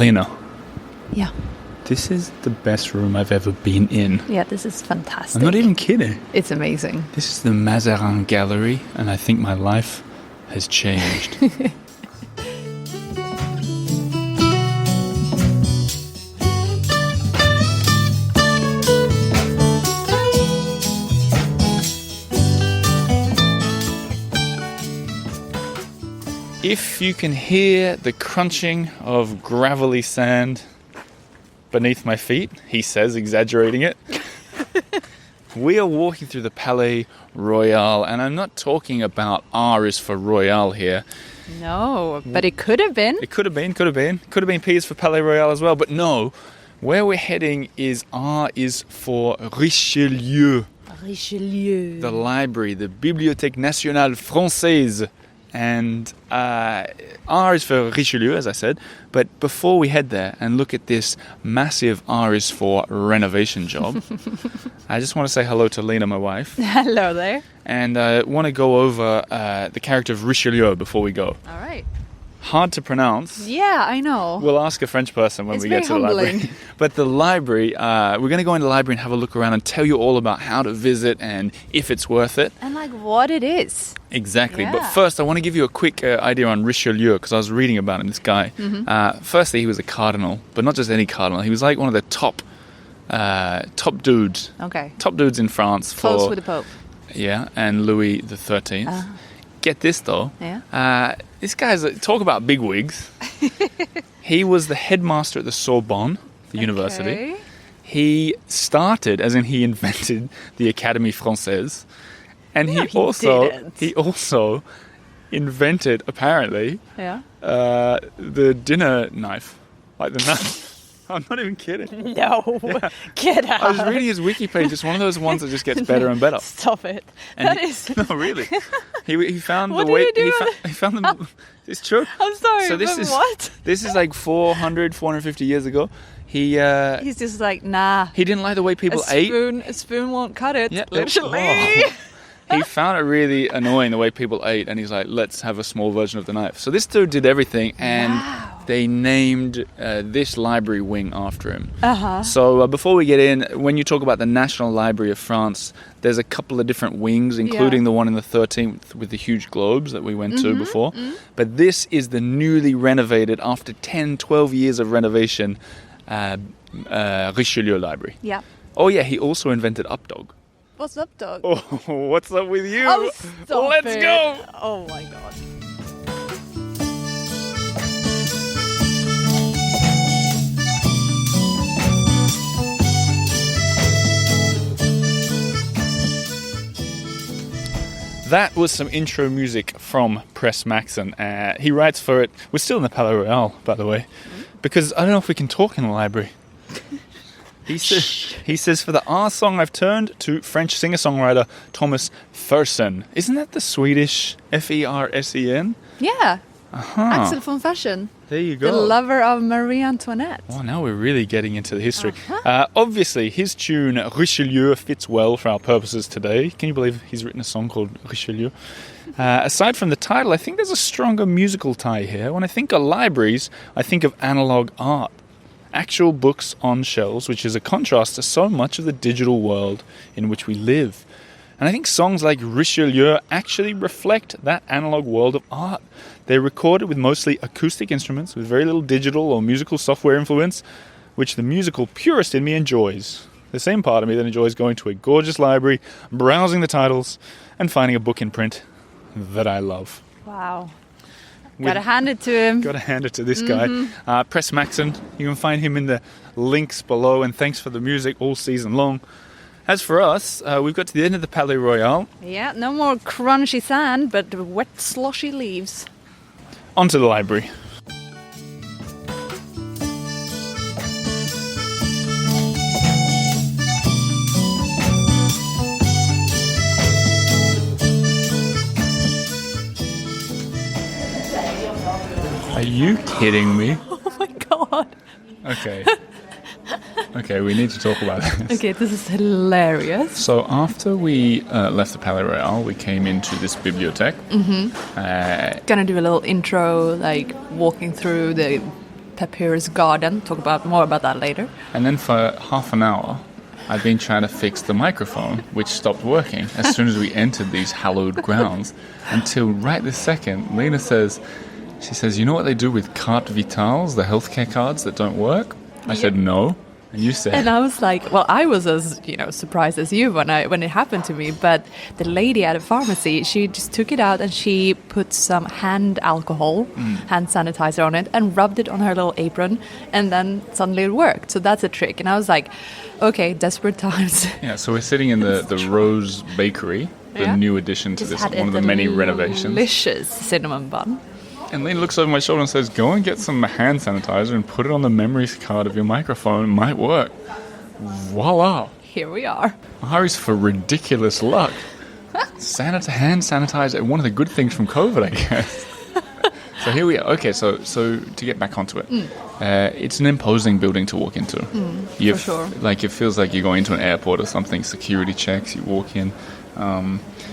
Lina, Yeah. this is the best room I've ever been in. Yeah, this is fantastic. I'm not even kidding. It's amazing. This is the Mazarin Gallery, and I think my life has changed. If you can hear the crunching of gravelly sand beneath my feet, he says, exaggerating it, we are walking through the Palais Royal, and I'm not talking about R is for Royal here. No, but it could have been. It could have been. Could have been P is for Palais Royal as well, but no. Where we're heading is R is for Richelieu. Richelieu. The library, the Bibliothèque Nationale Française. And R is for Richelieu, as I said. But before we head there and look at this massive R is for renovation job, I just want to say hello to Lina, my wife. Hello there. And I want to go over the character of Richelieu before we go. All right. Hard to pronounce. Yeah, I know. We'll ask a French person when It's we get to the very library. humbling. But the library, we're going to go into the library and have a look around and tell you all about how to visit and if it's worth it. And like what it is. Exactly. But Yeah. first, I want to give you a quick idea on Richelieu, because I was reading about him, this guy. Firstly, he was a cardinal, but not just any cardinal. He was like one of the top dudes. Okay. Top dudes in France. Close with the Pope. Yeah, and Louis the 13th. Get this, though. Yeah. This guy's... talk about big wigs. He was the headmaster at the Sorbonne, the university. Okay. He started, as in he invented, the Académie Française. And No, he also invented, apparently, Yeah. the dinner knife. Like the knife. I'm not even kidding. No. Yeah. Get out. I was reading his wiki page. It's one of those ones that just gets better and better. Stop it. And That he- is... No, really. He found What the did way... he do? He found the... It's true. I'm sorry, So this but is what? This is like 450 years ago. He He's just like, nah. he didn't like the way people ate. A spoon won't cut it. Yeah, Literally. oh. He found it really annoying the way people ate, and he's like, let's have a small version of the knife. So this dude did everything, and they named this library wing after him. Uh-huh. So before we get in, when you talk about the National Library of France, there's a couple of different wings, including the one in the 13th with the huge globes that we went to before. But this is the newly renovated, after 10, 12 years of renovation, Richelieu Library. Yeah. Oh yeah, he also invented Updog. What's up, dog? Oh, what's up with you? Oh, stop Let's it. go! Oh my god. That was some intro music from Press Maxon. He writes for it. We're still in the Palais Royal, by the way, because I don't know if we can talk in the library. He says, for the R song, I've turned to French singer-songwriter Thomas Fersen. Isn't that the Swedish Fersen? Yeah. Uh-huh. Axel von Fashion. There you go. The lover of Marie Antoinette. Oh, now we're really getting into the history. Obviously, his tune Richelieu fits well for our purposes today. Can you believe he's written a song called Richelieu? Aside from the title, I think there's a stronger musical tie here. When I think of libraries, I think of analog art. Actual books on shelves, which is a contrast to so much of the digital world in which we live. And I think songs like Richelieu actually reflect that analog world of art. They're recorded with mostly acoustic instruments, with very little digital or musical software influence, which the musical purist in me enjoys. The same part of me that enjoys going to a gorgeous library, browsing the titles, and finding a book in print that I love. Wow. Gotta hand it to him. Gotta hand it to this guy. Press Maxon. You can find him in the links below, and thanks for the music all season long. As for us, we've got to the end of the Palais Royal. Yeah, no more crunchy sand, but wet, sloshy leaves. Onto the library. Are you kidding me? Oh my god. Okay, we need to talk about this. Okay, this is hilarious. So after we left the Palais Royal, we came into this bibliothèque. Gonna do a little intro, like walking through the papyrus garden. Talk more about that later. And then for half an hour, I've been trying to fix the microphone, which stopped working as soon as we entered these hallowed grounds. Until right this second, Lina says, you know what they do with carte vitales, the healthcare cards that don't work? I said, no. And you said... And I was like, well, I was as, surprised as you when it happened to me. But the lady at a pharmacy, she just took it out and she put some hand alcohol, hand sanitizer on it, and rubbed it on her little apron. And then suddenly it worked. So that's a trick. And I was like, okay, desperate times. Yeah, so we're sitting in the Rose Bakery, the new addition to this, one of the many renovations. Delicious cinnamon bun. And Lina looks over my shoulder and says, go and get some hand sanitizer and put it on the memory card of your microphone. It might work. Voila. Here we are. Ari's for ridiculous luck. Hand sanitizer, one of the good things from COVID, I guess. So here we are. Okay, so to get back onto it, it's an imposing building to walk into. For sure. Like, it feels like you're going to an airport or something. Security checks, you walk in.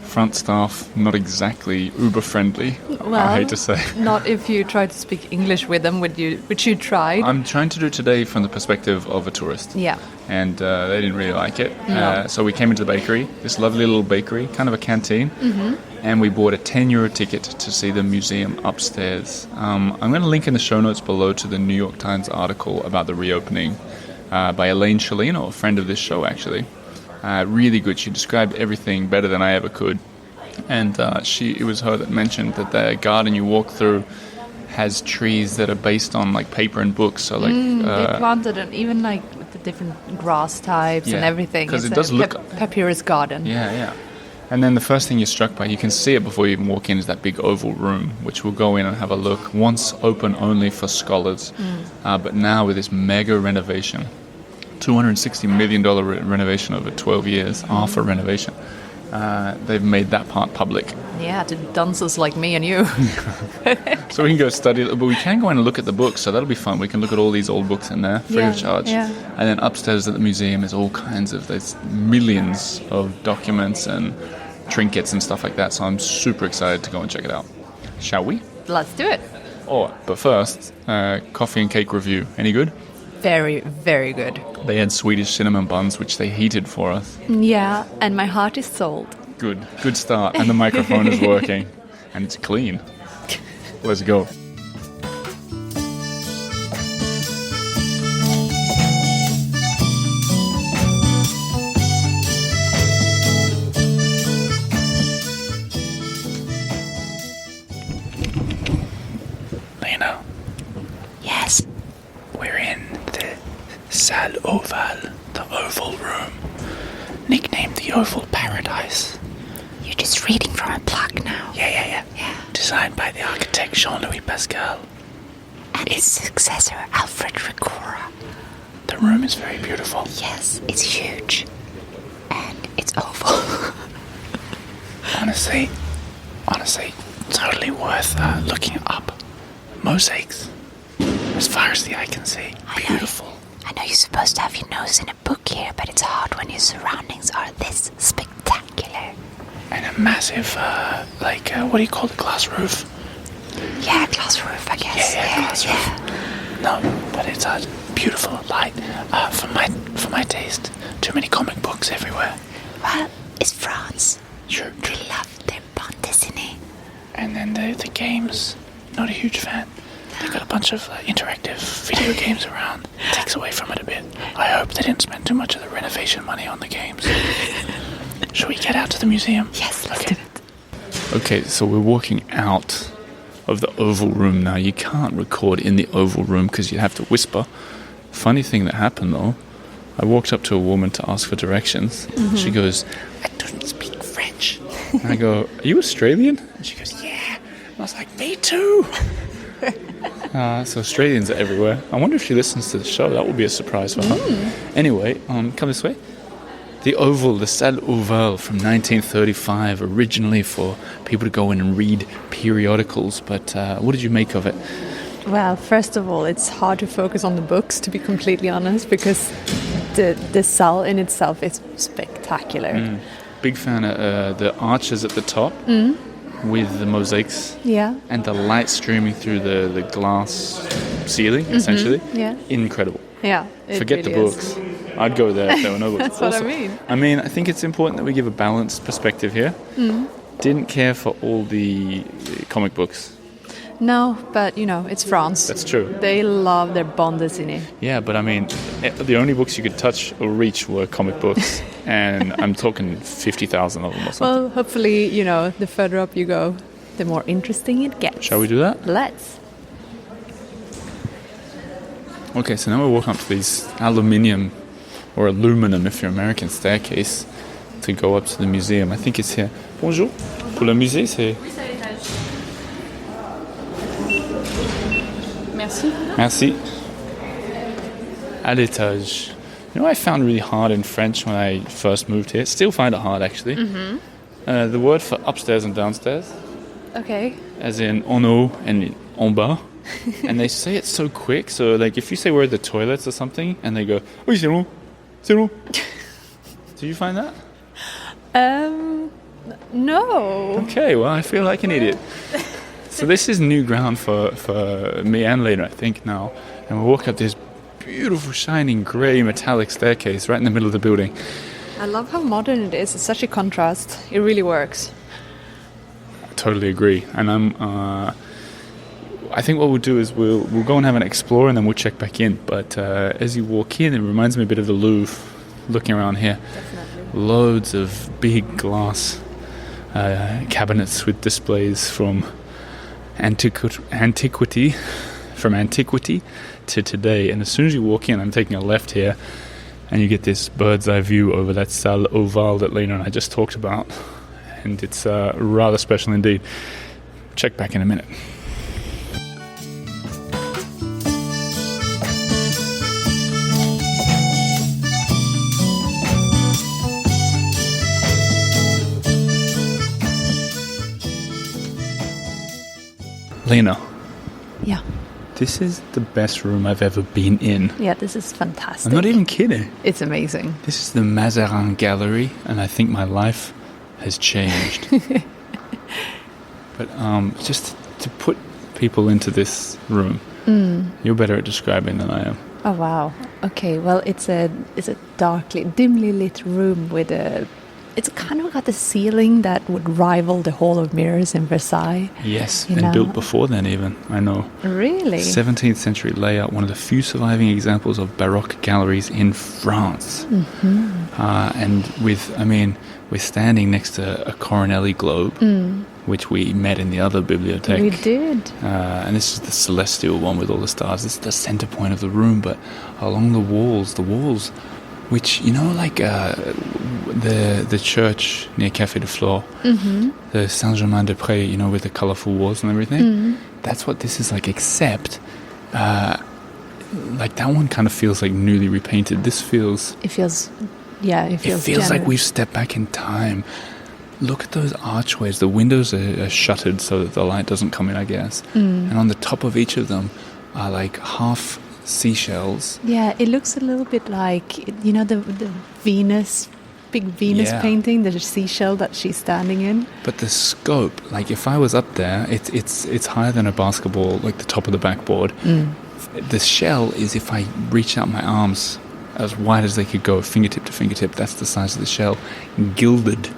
Front staff, not exactly uber-friendly, well, I hate to say. Not if you try to speak English with them, which you tried. I'm trying to do today from the perspective of a tourist. Yeah. And they didn't really like it. No. So we came into the bakery, this lovely little bakery, kind of a canteen, and we bought a €10 ticket to see the museum upstairs. I'm going to link in the show notes below to the New York Times article about the reopening by Elaine Shalino, a friend of this show, actually. Really good. She described everything better than I ever could. And it was her that mentioned that the garden you walk through has trees that are based on like paper and books. So like they planted it, even like with the different grass types and everything. Because it does look papyrus garden. Yeah. And then the first thing you're struck by, you can see it before you even walk in, is that big oval room, which we'll go in and have a look. Once open only for scholars, but now with this mega renovation. $260 million renovation over 12 years, half a renovation. They've made that part public. Yeah, to dunces like me and you. So we can go study, but we can go in and look at the books, so that'll be fun. We can look at all these old books in there, free of charge. Yeah. And then upstairs at the museum is all kinds of, there's millions of documents and trinkets and stuff like that, so I'm super excited to go and check it out. Shall we? Let's do it. Oh, but first, coffee and cake review. Any good? Very, very good. They had Swedish cinnamon buns, which they heated for us. Yeah, and my heart is sold. Good start. And the microphone is working. And it's clean. Let's go. Lina. Yes. We're in the Salle Ovale, the Oval Room, nicknamed the Oval Paradise. You're just reading from a plaque now. Yeah. Designed by the architect Jean-Louis Pascal. And his successor, Alfred Ricora. The room is very beautiful. Yes, it's huge. And it's oval. Honestly, totally worth looking up. Mosaics. As far as the eye can see. Beautiful. I know you're supposed to have your nose in a book here, but it's hard when your surroundings are this spectacular. And a massive, what do you call the glass roof? Yeah, glass roof, I guess. Yeah, glass roof. No, but it's a beautiful light. For my taste, too many comic books everywhere. Well, it's France. Sure. They love their bande dessinée. And then the games. Not a huge fan. They've got a bunch of interactive video games around. It takes away from it a bit. I hope they didn't spend too much of the renovation money on the games. Shall we get out to the museum? Yes, let's do it. Okay, so we're walking out of the Oval Room now. You can't record in the Oval Room because you have to whisper. Funny thing that happened though, I walked up to a woman to ask for directions. She goes, I don't speak French. And I go, are you Australian? And she goes, yeah. And I was like, me too. So Australians are everywhere. I wonder if she listens to the show. That would be a surprise for her. Anyway, come this way. The Oval, the Salle Ovale from 1935, originally for people to go in and read periodicals. But what did you make of it? Well, first of all, it's hard to focus on the books, to be completely honest, because the Salle in itself is spectacular. Big fan of the arches at the top. With the mosaics, Yeah. and the light streaming through the glass ceiling, essentially. Yeah. Incredible. Yeah. Forget the books. I'd go there if there were no books. That's what I mean. I mean, I think it's important that we give a balanced perspective here. Didn't care for all the comic books. No, but it's France. That's true. They love their bande dessinée. Yeah, but I mean, the only books you could touch or reach were comic books, and I'm talking 50,000 of them or something. Well, hopefully, the further up you go, the more interesting it gets. Shall we do that? Let's. Okay, so now we're walking up to these aluminium, or aluminum if you're American, staircase to go up to the museum. I think it's here. Bonjour. Pour le musée, c'est... Merci. Merci. À l'étage. You know what I found really hard in French when I first moved here? Still find it hard, actually. The word for upstairs and downstairs. Okay. As in en haut and en bas. And they say it so quick. So, like, if you say where are the toilets or something, and they go, oui, c'est long. C'est long. Did you find that? No. Okay, well, I feel like an idiot. So this is new ground for me and Lina, I think, now. And we walk up this beautiful, shining, grey metallic staircase right in the middle of the building. I love how modern it is. It's such a contrast. It really works. I totally agree. And I think what we'll do is we'll go and have an explore and then we'll check back in. But as you walk in, it reminds me a bit of the Louvre, looking around here. Definitely. Loads of big glass cabinets with displays from antiquity to today. And as soon as you walk in, I'm taking a left here, and you get this bird's eye view over that salle ovale that Lina and I just talked about. And it's rather special indeed. Check back in a minute. Lina. Yeah. This is the best room I've ever been in. Yeah, this is fantastic. I'm not even kidding. It's amazing. This is the Mazarin Gallery, and I think my life has changed. But just to put people into this room, you're better at describing than I am. Oh wow. Okay. Well, it's a dimly lit room with It's kind of got the ceiling that would rival the Hall of Mirrors in Versailles. Yes, and built before then even, I know. Really? 17th century layout, one of the few surviving examples of Baroque galleries in France. And we're standing next to a Coronelli globe, which we met in the other bibliothèque. We did. And this is the celestial one with all the stars. This is the center point of the room, but along the walls, which, like the church near Café de Flore, the Saint-Germain-des-Prés, with the colourful walls and everything, that's what this is like, except like that one kind of feels like newly repainted. This feels... It feels like we've stepped back in time. Look at those archways. The windows are shuttered so that the light doesn't come in, I guess. And on the top of each of them are like half seashells. Yeah, it looks a little bit like, the Venus, big Venus painting, the seashell that she's standing in. But the scope, like if I was up there, it's higher than a basketball, like the top of the backboard. The shell is, if I reach out my arms as wide as they could go, fingertip to fingertip, that's the size of the shell, gilded,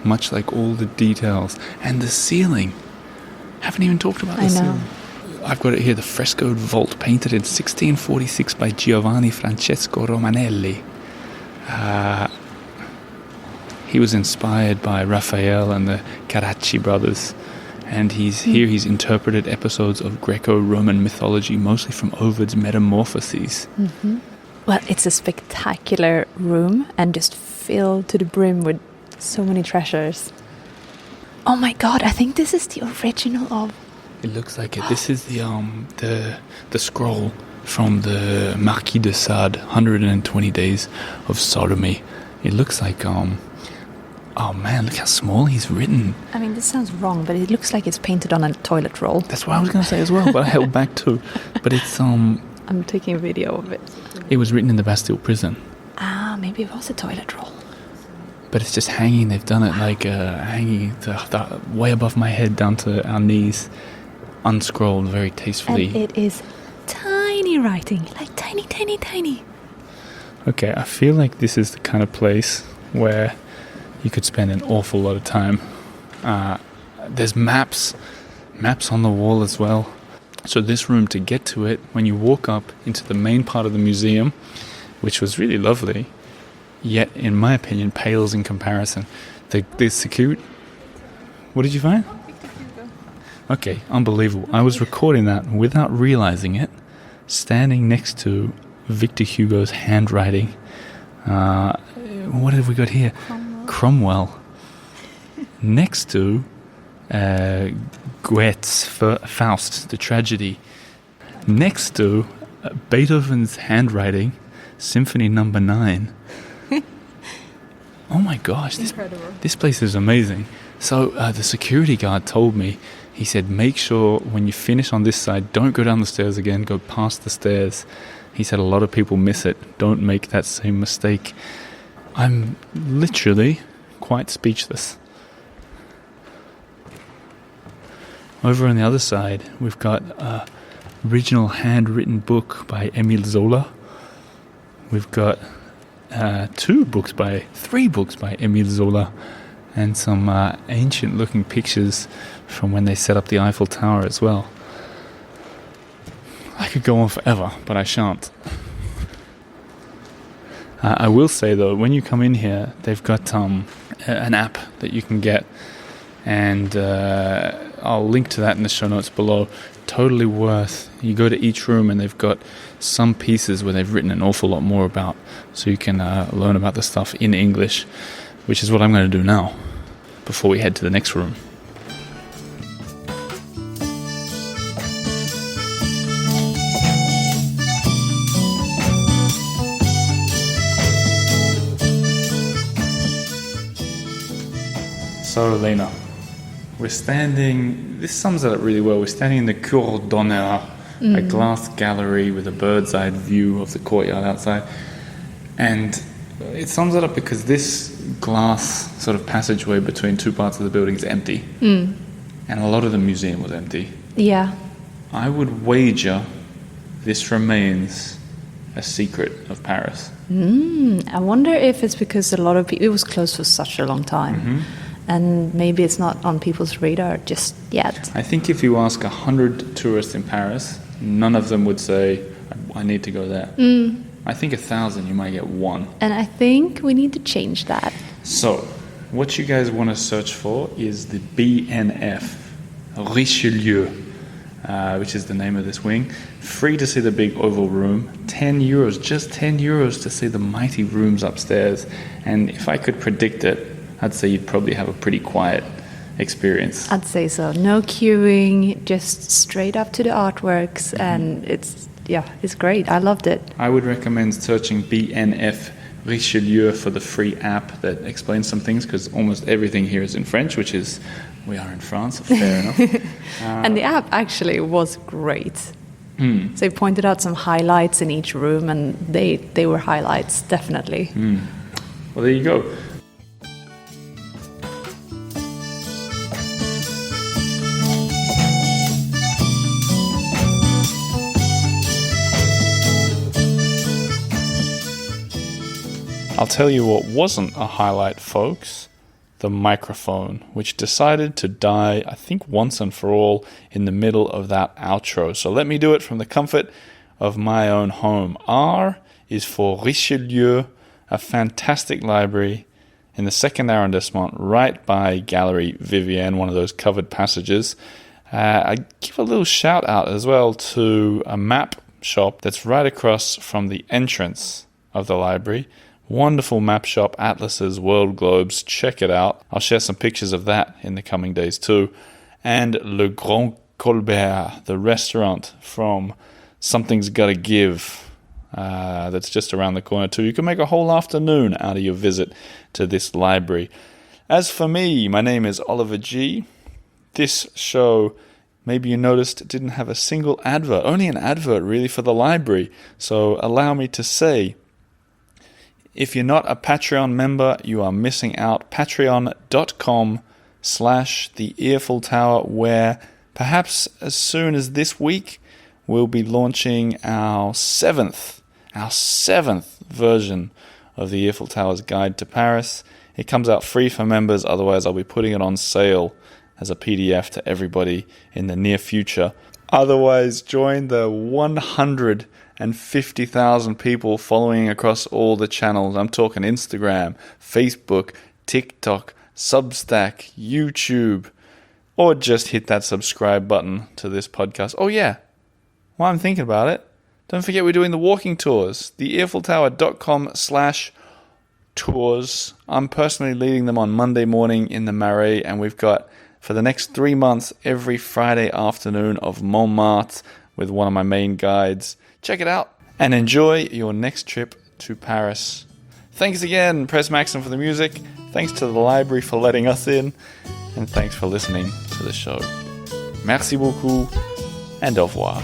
much like all the details. And the ceiling, haven't even talked about the ceiling. I've got it here, the frescoed vault painted in 1646 by Giovanni Francesco Romanelli. He was inspired by Raphael and the Carracci brothers, and he's interpreted episodes of Greco-Roman mythology, mostly from Ovid's Metamorphoses. Well, it's a spectacular room and just filled to the brim with so many treasures. Oh my God, I think this is the original of... It looks like it. This is the scroll from the Marquis de Sade, 120 Days of Sodomy. It looks like, oh man, look how small he's written. I mean, this sounds wrong, but it looks like it's painted on a toilet roll. That's what I was going to say as well, but I held back too. But it's, I'm taking a video of it. It was written in the Bastille prison. Ah, maybe it was a toilet roll. But it's just hanging. They've done it like hanging way above my head down to our knees, unscrolled very tastefully. And it is tiny. tiny writing, like tiny. Okay, I feel like this is the kind of place where you could spend an awful lot of time. There's maps on the wall as well. So this room, to get to it, when you walk up into the main part of the museum, which was really lovely, yet, in my opinion, pales in comparison. The security... What did you find? Okay, unbelievable. I was recording that without realizing it, standing next to Victor Hugo's handwriting. What have we got here? Cromwell. Next to Goethe's Faust, the tragedy. Next to Beethoven's handwriting, Symphony No. 9. Oh my gosh, this place is amazing. So the security guard told me, he said, make sure when you finish on this side, don't go down the stairs again, go past the stairs. He said a lot of people miss it. Don't make that same mistake. I'm literally quite speechless. Over on the other side, we've got an original handwritten book by Émile Zola. We've got 3 books by Émile Zola, and some ancient-looking pictures from when they set up the Eiffel Tower as well. I could go on forever, but I shan't. I will say, though, when you come in here, they've got an app that you can get, and I'll link to that in the show notes below. Totally worth. You go to each room, and they've got some pieces where they've written an awful lot more about, so you can learn about the stuff in English, which is what I'm going to do now, before we head to the next room. So, Lina, we're standing, this sums it up really well, we're standing in the Cour d'Honneur, a glass gallery with a bird's eye view of the courtyard outside. And it sums it up because this glass sort of passageway between 2 parts of the building is empty. And a lot of the museum was empty. Yeah. I would wager this remains a secret of Paris. I wonder if it's because a lot of people, it was closed for such a long time. And maybe it's not on people's radar just yet. I think if you ask 100 tourists in Paris, none of them would say, I need to go there. I think 1,000 you might get one. And I think we need to change that. So, what you guys want to search for is the BNF Richelieu, which is the name of this wing. Free to see the big oval room. €10, just €10 to see the mighty rooms upstairs. And if I could predict it, I'd say you'd probably have a pretty quiet experience. I'd say so. No queuing, just straight up to the artworks, and it's great. I loved it. I would recommend searching BNF Richelieu for the free app that explains some things, because almost everything here is in French, which is, we are in France, fair enough. And the app actually was great. So they pointed out some highlights in each room, and they were highlights, definitely. Well, there you go. I'll tell you what wasn't a highlight, folks. The microphone, which decided to die, I think once and for all, in the middle of that outro. So let me do it from the comfort of my own home. R is for Richelieu, a fantastic library in the 2nd arrondissement, right by Galerie Vivienne, one of those covered passages. I give a little shout out as well to a map shop that's right across from the entrance of the library. Wonderful map shop, atlases, world globes, check it out. I'll share some pictures of that in the coming days too. And Le Grand Colbert, the restaurant from Something's Gotta Give, that's just around the corner too. You can make a whole afternoon out of your visit to this library. As for me, my name is Oliver G. This show, maybe you noticed, didn't have a single advert, only an advert really for the library. So allow me to say, if you're not a Patreon member, you are missing out. Patreon.com/The Earful Tower, where perhaps as soon as this week, we'll be launching our seventh version of the Eiffel Tower's Guide to Paris. It comes out free for members, otherwise I'll be putting it on sale as a PDF to everybody in the near future. Otherwise, join the 150,000 people following across all the channels. I'm talking Instagram, Facebook, TikTok, Substack, YouTube, or just hit that subscribe button to this podcast. Oh yeah, while I'm thinking about it, don't forget we're doing the walking tours, the EiffelTower.com/tours. I'm personally leading them on Monday morning in the Marais, and we've got, for the next 3 months, every Friday afternoon of Montmartre with one of my main guides. Check it out and enjoy your next trip to Paris. Thanks again, Press Maxim, for the music. Thanks to the library for letting us in. And thanks for listening to the show. Merci beaucoup and au revoir.